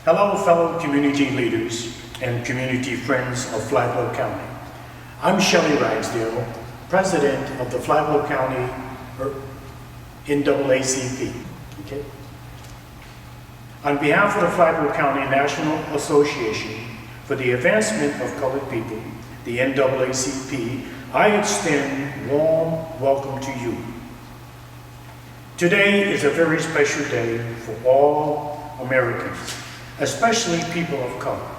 Hello, fellow community leaders and community friends of Flagler County. I'm Shelley Ragsdale, President of the Flagler County NAACP. Okay. On behalf of the Flagler County National Association for the Advancement of Colored People, the NAACP, I extend warm welcome to you. Today is a very special day for all Americans, especially people of color.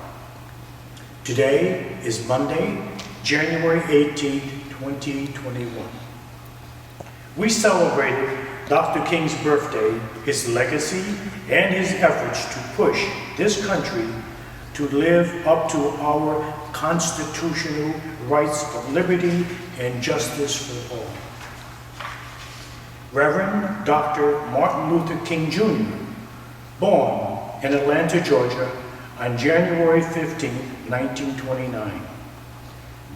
Today is Monday, January 18, 2021. We celebrated Dr. King's birthday, his legacy, and his efforts to push this country to live up to our constitutional rights of liberty and justice for all. Reverend Dr. Martin Luther King Jr., born in Atlanta, Georgia, on January 15, 1929,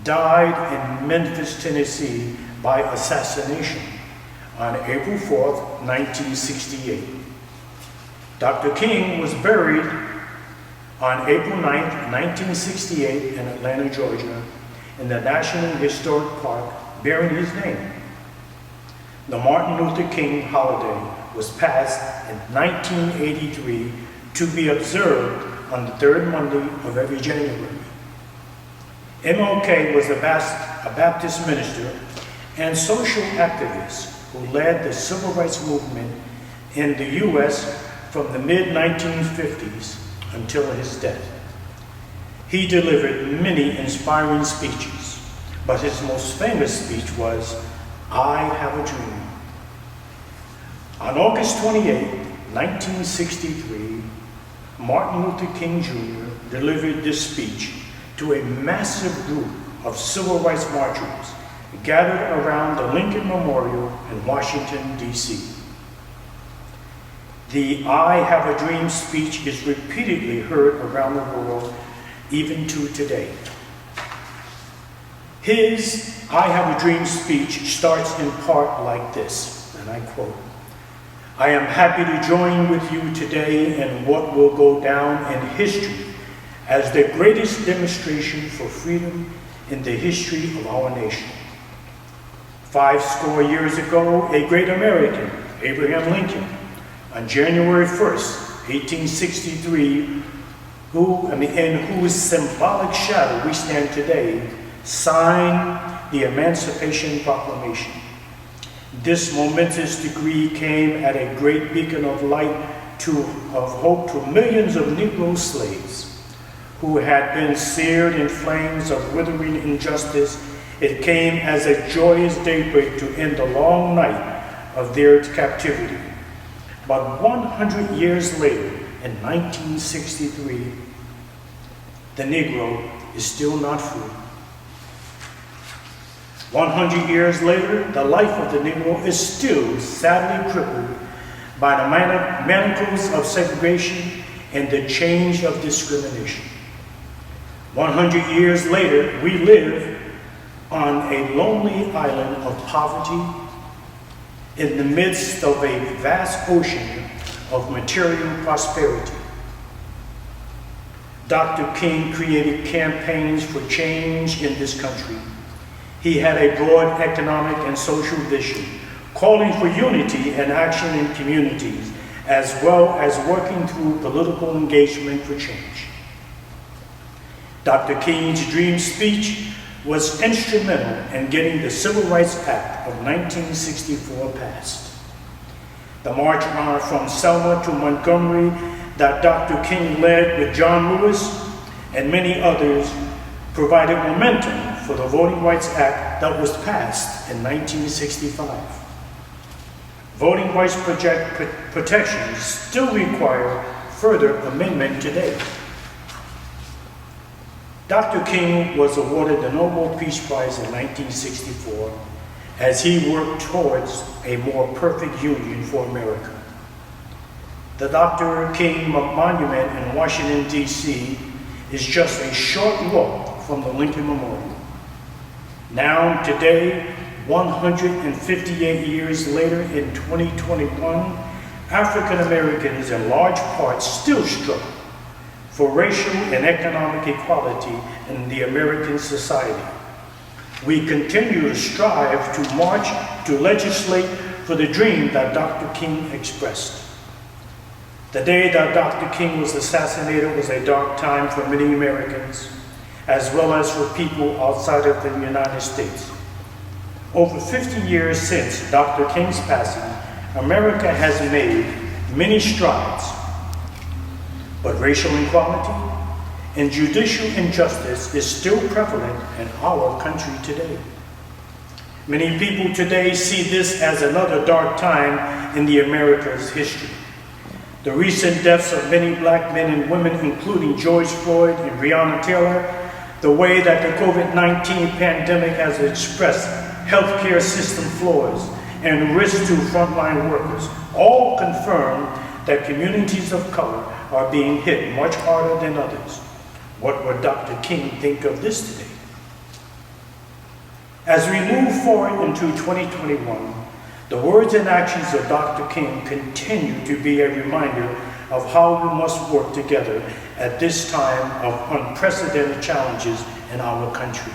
died in Memphis, Tennessee by assassination on April 4, 1968. Dr. King was buried on April 9, 1968 in Atlanta, Georgia, in the National Historic Park bearing his name. The Martin Luther King holiday was passed in 1983 to be observed on the third Monday of every January. MLK was a Baptist minister and social activist who led the civil rights movement in the U.S. from the mid-1950s until his death. He delivered many inspiring speeches, but his most famous speech was, "I have a dream." On August 28, 1963, Martin Luther King Jr. delivered this speech to a massive group of civil rights marchers gathered around the Lincoln Memorial in Washington, D.C. The "I have a dream" speech is repeatedly heard around the world, even to today. His "I have a dream" speech starts in part like this, and I quote, "I am happy to join with you today in what will go down in history as the greatest demonstration for freedom in the history of our nation. 50 years ago, a great American, Abraham Lincoln, on January 1st, 1863, in whose symbolic shadow we stand today, signed the Emancipation Proclamation. This momentous decree came at a great beacon of light of hope to millions of Negro slaves who had been seared in flames of withering injustice. It came as a joyous daybreak to end the long night of their captivity. But 100 years later, in 1963, the Negro is still not free. 100 years later, the life of the Negro is still sadly crippled by the manacles of segregation and the chains of discrimination. 100 years later, we live on a lonely island of poverty in the midst of a vast ocean of material prosperity. Dr. King created campaigns for change in this country. He had a broad economic and social vision, calling for unity and action in communities, as well as working through political engagement for change. Dr. King's dream speech was instrumental in getting the Civil Rights Act of 1964 passed. The march from Selma to Montgomery that Dr. King led with John Lewis and many others provided momentum for the Voting Rights Act that was passed in 1965. Voting rights protections still require further amendment today. Dr. King was awarded the Nobel Peace Prize in 1964 as he worked towards a more perfect union for America. The Dr. King Monument in Washington, D.C. is just a short walk from the Lincoln Memorial. Now, today, 158 years later in 2021, African Americans in large part still struggle for racial and economic equality in the American society. We continue to strive to march to legislate for the dream that Dr. King expressed. The day that Dr. King was assassinated was a dark time for many Americans, as well as for people outside of the United States. Over 50 years since Dr. King's passing, America has made many strides, but racial inequality and judicial injustice is still prevalent in our country today. Many people today see this as another dark time in the America's history. The recent deaths of many black men and women, including George Floyd and Breonna Taylor, the way that the COVID-19 pandemic has expressed healthcare system flaws and risks to frontline workers, all confirm that communities of color are being hit much harder than others. What would Dr. King think of this today? As we move forward into 2021, the words and actions of Dr. King continue to be a reminder of how we must work together at this time of unprecedented challenges in our country.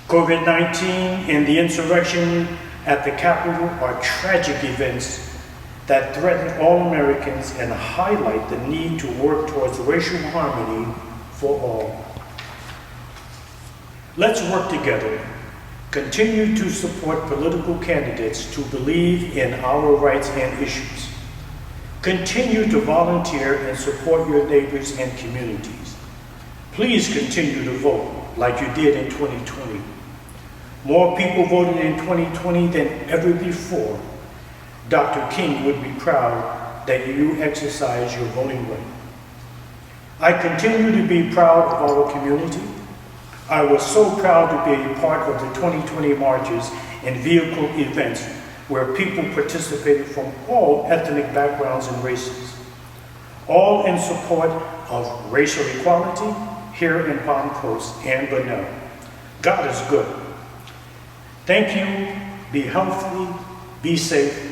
COVID-19 and the insurrection at the Capitol are tragic events that threaten all Americans and highlight the need to work towards racial harmony for all. Let's work together. Continue to support political candidates to believe in our rights and issues. Continue to volunteer and support your neighbors and communities. Please continue to vote like you did in 2020. More people voted in 2020 than ever before. Dr. King would be proud that you exercise your voting right. I continue to be proud of our community. I was so proud to be a part of the 2020 marches and vehicle events where people participated from all ethnic backgrounds and races, all in support of racial equality here in Palm Coast and Bunnell. God is good. Thank you. Be healthy. Be safe.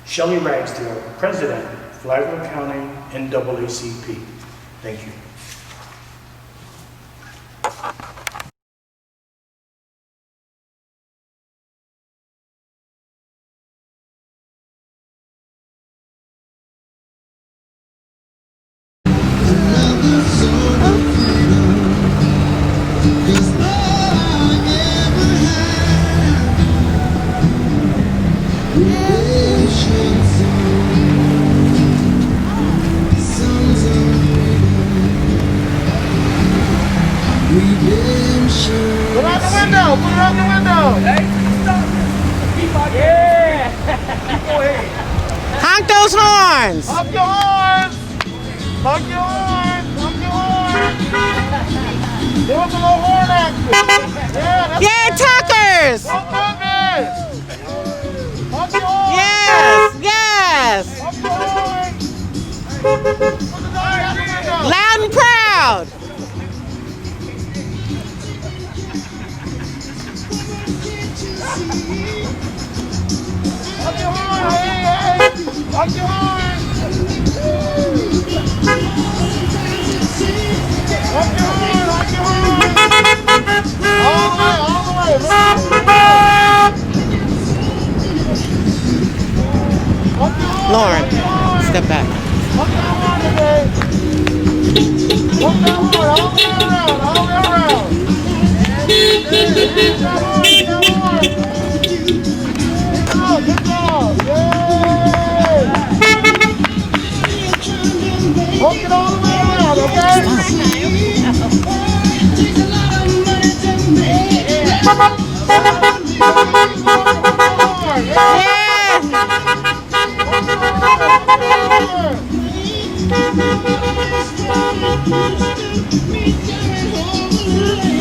Shelley Ragsdale, President, Flagler County NAACP. Thank you. Honk those horns! Honk your horns! Honk your horns! Honk your horns! Give us a little horn action! Yeah, Tuckers! Honk Tuckers! Honk your horns! Yes, yes! Honk your horns! Put the dog out the window! Loud and proud! Honk your horn! Hey, hey! Honk your horn! Honk your horn! Honk your horn! All the way! All the way! Honk your horn! Lauren, Honk your horn! step back. Honk your horn today! Honk that horn all the way around! All the way around! Hit that horn! Hit that horn! Good job! Yay! Honk it all the way around, okay?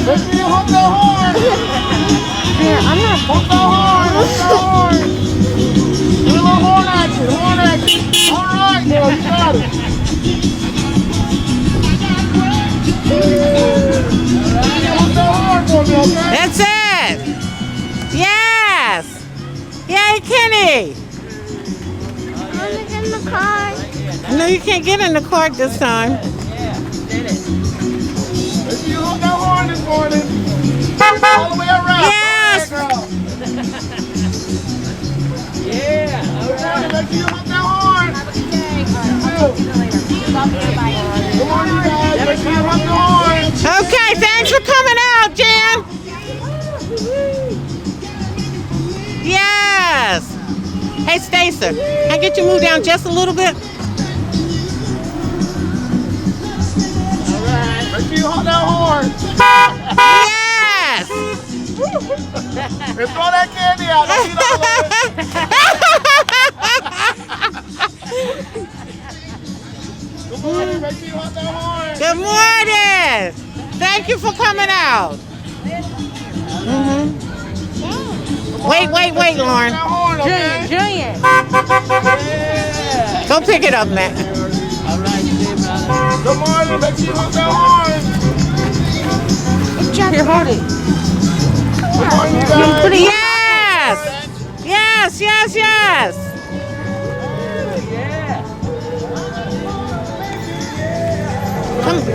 Let's see you honk that horn! Here, I'm not. Honk that horn! Honk that horn! Do a little horn action! Horn action! Alright, girl, you got it! Honk that horn for me, okay? That's it! Yes! Yay, Kenny! In the car. No, you can't get in the court this time. Make sure you hold that horn this morning. All the way around. Yes. Go ahead, girl. Yeah. All right. Make sure you hold that horn. Good morning, you guys. Make sure you hold the horn. Okay, thanks for coming out, Jan. Yes. Hey, Stacey, can I get you moved down just a little bit? All right. Make sure you hold that horn. Yes. And throw that candy out. Don't eat all of it. Good morning. Make sure you hold that horn. Good morning. Thank you for coming out. Wait, Lauren. That horn, okay? Junior. Yeah. Go pick it up, Matt. All right, good morning. Make sure you hold that horn. Here, hold it. Good morning, you guys. Yes. Yes.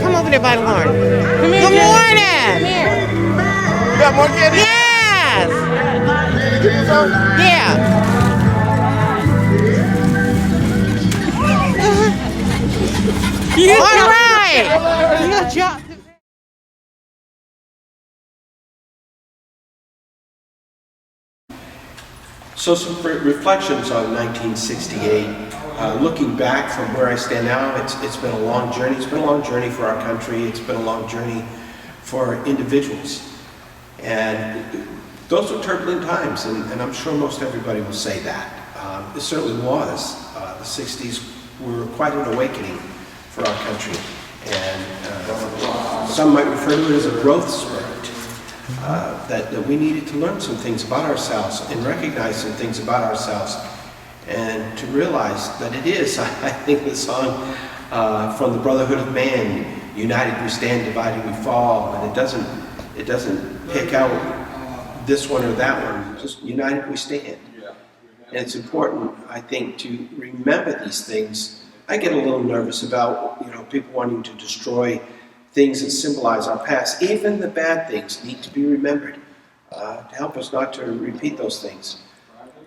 Come over there by the horn. Good morning. You got more candy? Yes. Give me some? Yeah. All right. Good job. So some reflections on 1968. Looking back from where I stand now, it's been a long journey. It's been a long journey for our country. It's been a long journey for individuals. And those were turbulent times, and I'm sure most everybody will say that. It certainly was. The 60s were quite an awakening for our country. And some might refer to it as a growth spurt. That we needed to learn some things about ourselves and recognize some things about ourselves, and to realize that it is, I think the song from the Brotherhood of Man, united we stand, divided we fall, and it doesn't pick out this one or that one, just united we stand. And it's important, I think, to remember these things. I get a little nervous about, people wanting to destroy things that symbolize our past. Even the bad things need to be remembered to help us not to repeat those things.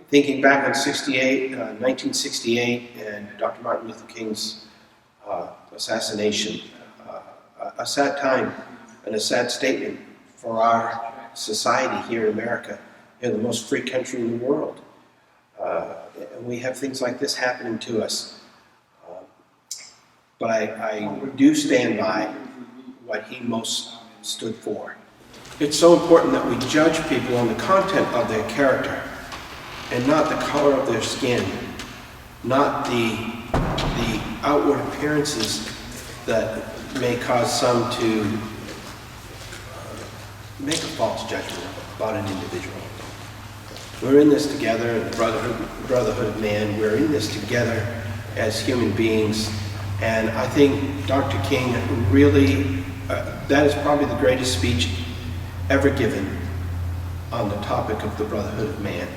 Thinking back on 1968 and Dr. Martin Luther King's assassination, a sad time and a sad statement for our society here in America, in the most free country in the world. And we have things like this happening to us. But I do stand by what he most stood for. It's so important that we judge people on the content of their character and not the color of their skin, not the outward appearances that may cause some to make a false judgment about an individual. We're in this together, the Brotherhood of Man. We're in this together as human beings. And I think Dr. King really, that is probably the greatest speech ever given on the topic of the Brotherhood of Man.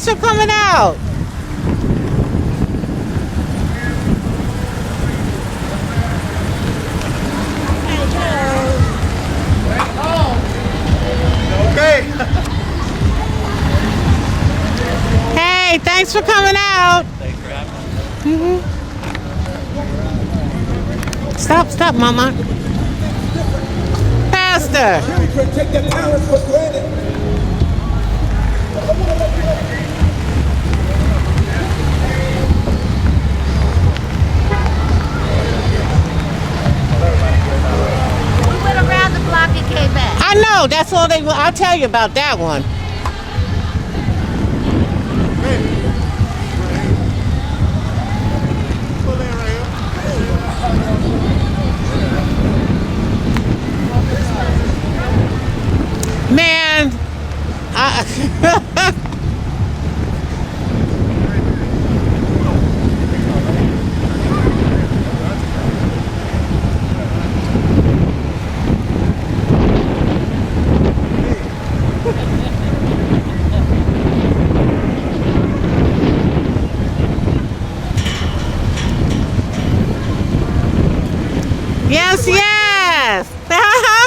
thanks for coming out. Okay. Hey, thanks for coming out. Thanks for having me. Stop, Mama. Pastor. Take their powers for granted. We went around the block and came back. I know, that's all they will. I'll tell you about that one. Man, yes.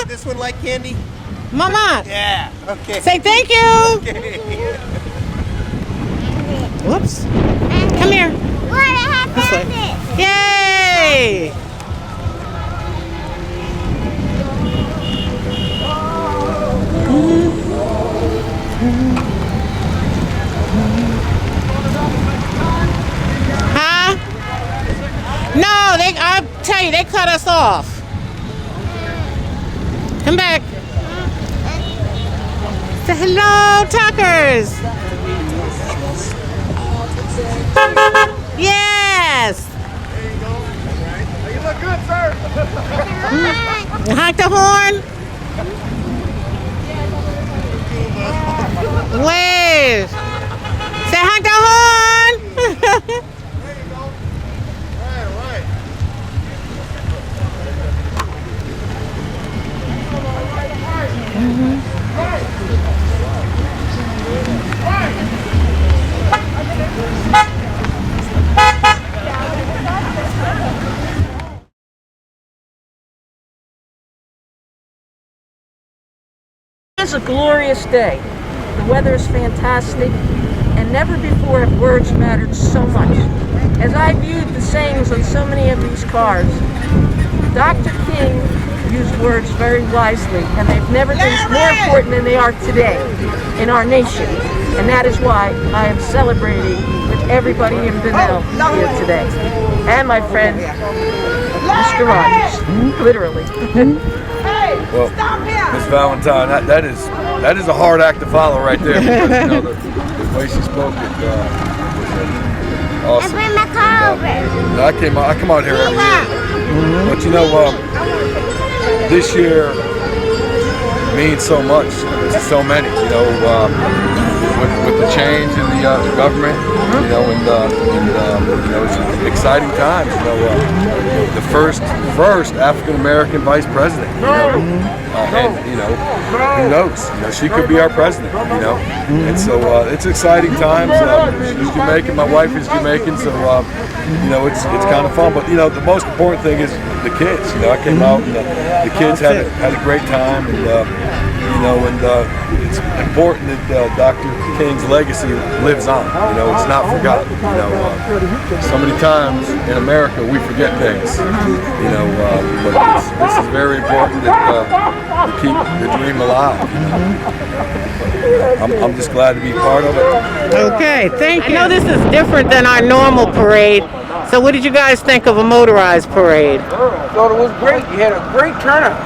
This one like candy? Mama, Yeah. Okay. say thank you. Okay. Whoops. Come here. What? I have This way. found it. Yay! Huh? No, I'll tell you, they cut us off. Come back. Say hello, Tuckers. Yes. There you go. All right. You look good, sir. Honk the horn. Wave. Say honk the horn. There you go. All right. It's a glorious day. The weather is fantastic, and never before have words mattered so much. As I viewed the sayings on so many of these cards, Dr. King used words very wisely, and they've never been more important than they are today in our nation. And that is why I am celebrating with everybody in Bunnell here today. And my friend, Mr. Rogers, literally. Well, Miss Valentine, that is a hard act to follow right there. Because, you know, the way she spoke, it was awesome. Bring my car over. I come out here every year, but you know, this year means so much to so many. You know, with the change in the government, you know, and you know, it's exciting times. You know, the first African American vice president. You know, and you know, who knows? You know, she could be our president. You know, and so it's exciting times. She's Jamaican. My wife is Jamaican, so you know, it's kind of fun. But you know, the most important thing is the kids. You know, I came out and the kids had a great time, and you know, and it's important that Dr. King's legacy lives on. You know, it's not forgotten. You know, so many times in America we forget things. You know, but this is very important that we keep the dream alive. You know? I'm just glad to be part of it. Okay, thank you. I know this is different than our normal parade. So what did you guys think of a motorized parade? Thought it was great. You had a great turnout.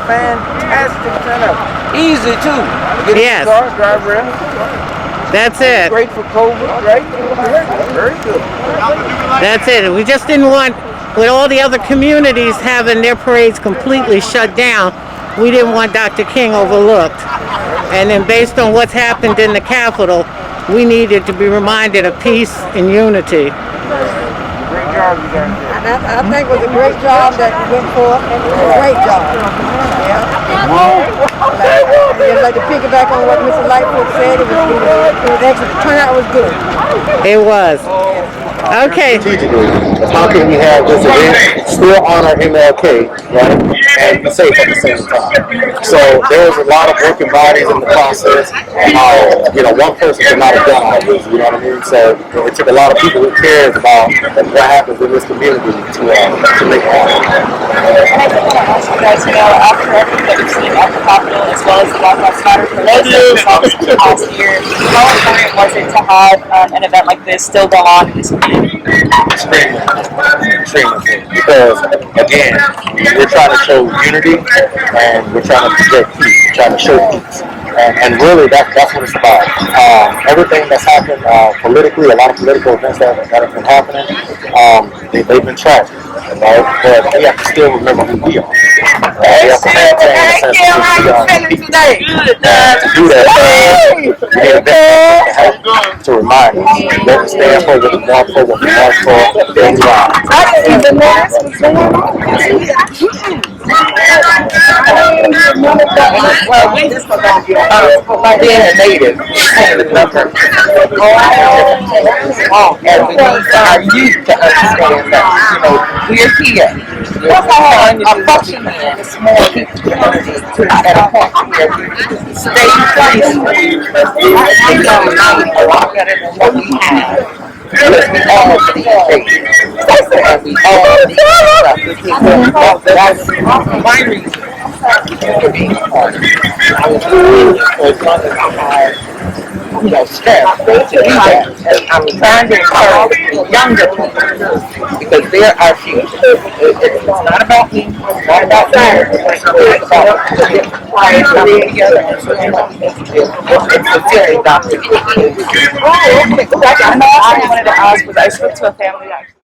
Fantastic turnout. Easy too. Get in the car, drive around. That's it. Great for COVID, right? Very good. That's it. We just didn't want, with all the other communities having their parades completely shut down, we didn't want Dr. King overlooked. And then based on what's happened in the Capitol, we needed to be reminded of peace and unity. Great job you guys did. I think it was a great job that you went for. It was a great job. Yeah. I'd like to piggyback on what Mr. Lightfoot said. It was actually, the turnout was good. It was. Okay. Strategically, how can we have this event still honor MLK, right, and be safe at the same time? So there was a lot of broken bodies in the process. One person could not have done all this. You know what I mean? So it took a lot of people who cares about what happens in this community to make it happen. And I just want to ask you guys, after everything that we've seen at the Capitol, as well as the Black Lives Matter protests that we saw this past year, how important was it to have an event like this still go on in this community? Extremely, because again, we're trying to show unity and we're trying to project peace. We're trying to show peace, and really that's what it's about. Everything that's happened politically, a lot of political events that have been happening, they've been tragic, but we have to still remember who we are. We have to maintain a sense of who we are. To do that, we need a bit help to remind us what we stand for, what we want for, what we march for, and why. Well, we just being a native and the number and we need our youth to understand that we're here. We're functioning in a small community at a point where we stay peaceful. We become a lot better than what we have. Because we all need faith. And we all need stuff. That's my reason for being a part of it. As long as I have, strength to do that. And I'm trying to encourage younger people because they're our future. It's not about me, it's not about them. It's about coming together and sincerely, Dr. King. I wanted to ask, because I spoke to a family actually.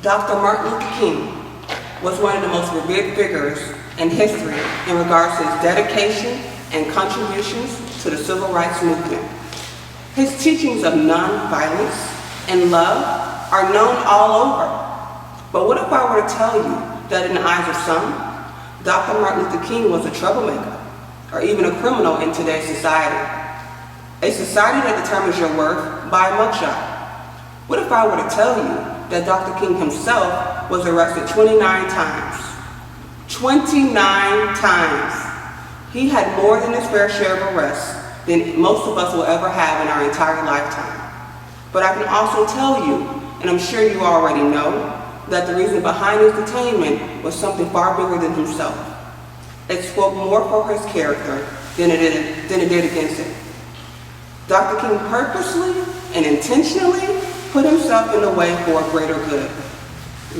Dr. Martin Luther King was one of the most revered figures in history in regards to his dedication and contributions to the civil rights movement. His teachings of nonviolence and love are known all over. But what if I were to tell you that in the eyes of some, Dr. Martin Luther King was a troublemaker or even a criminal in today's society? A society that determines your worth by a mugshot. What if I were to tell you that Dr. King himself was arrested 29 times? 29 times. He had more than his fair share of arrests than most of us will ever have in our entire lifetime. But I can also tell you, and I'm sure you already know, that the reason behind his detainment was something far bigger than himself. It spoke more for his character than it did against it. Dr. King purposely and intentionally put himself in the way for a greater good.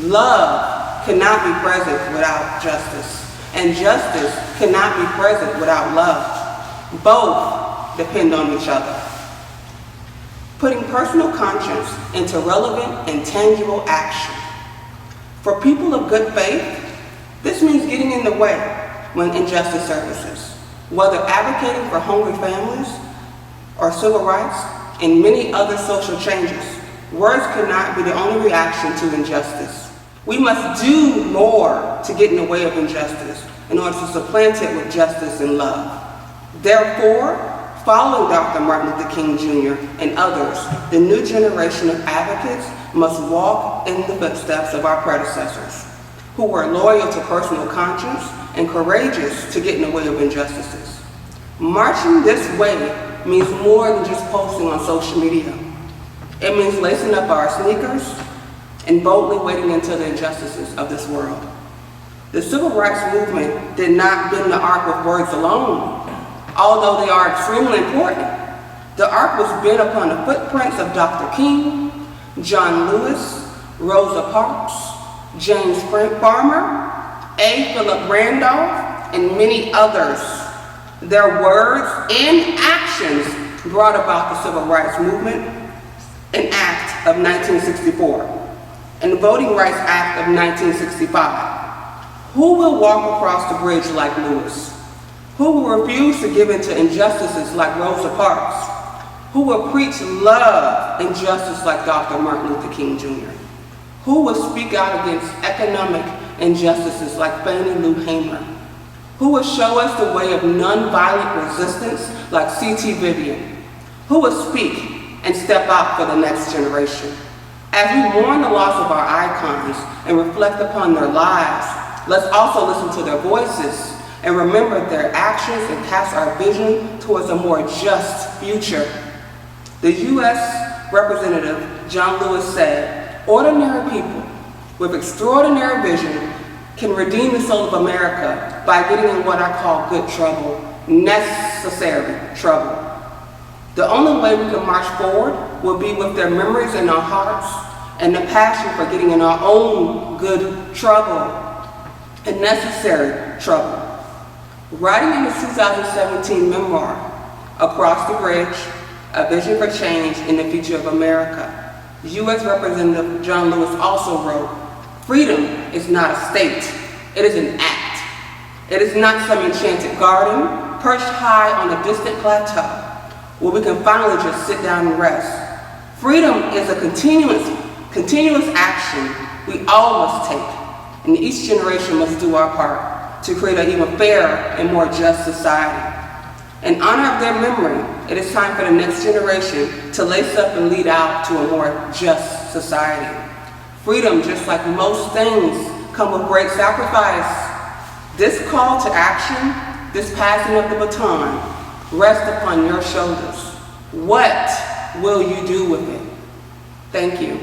Love cannot be present without justice, and justice cannot be present without love. Both depend on each other. Putting personal conscience into relevant and tangible action. For people of good faith, this means getting in the way when injustice surfaces, whether advocating for hungry families or civil rights and many other social changes. Words cannot be the only reaction to injustice. We must do more to get in the way of injustice in order to supplant it with justice and love. Therefore, following Dr. Martin Luther King Jr. and others, the new generation of advocates must walk in the footsteps of our predecessors, who were loyal to personal conscience and courageous to get in the way of injustices. Marching this way means more than just posting on social media. It means lacing up our sneakers and boldly wading into the injustices of this world. The civil rights movement did not bend the arc with words alone, although they are extremely important. The arc was bent upon the footprints of Dr. King, John Lewis, Rosa Parks, James Farmer, A. Philip Randolph, and many others. Their words and actions brought about the Civil Rights Movement, an act of 1964, and the Voting Rights Act of 1965. Who will walk across the bridge like Lewis? Who will refuse to give in to injustices like Rosa Parks? Who will preach love and justice like Dr. Martin Luther King Jr.? Who will speak out against economic injustices like Fannie Lou Hamer? Who will show us the way of nonviolent resistance like C.T. Vivian? Who will speak and step out for the next generation? As we mourn the loss of our icons and reflect upon their lives, let's also listen to their voices and remember their actions and cast our vision towards a more just future. The U.S. Representative John Lewis said, "Ordinary people with extraordinary vision can redeem the soul of America by getting in what I call good trouble, necessary trouble." The only way we can march forward will be with their memories in our hearts and the passion for getting in our own good trouble and necessary trouble. Writing in his 2017 memoir, Across the Bridge, A Vision for Change in the Future of America, U.S. Representative John Lewis also wrote, "Freedom is not a state, it is an act. It is not some enchanted garden perched high on a distant plateau where we can finally just sit down and rest. Freedom is a continuous action we all must take, and each generation must do our part to create an even fairer and more just society. In honor of their memory, it is time for the next generation to lace up and lead out to a more just society. Freedom, just like most things, come with great sacrifice. This call to action, this passing of the baton, rests upon your shoulders. What will you do with it?" Thank you.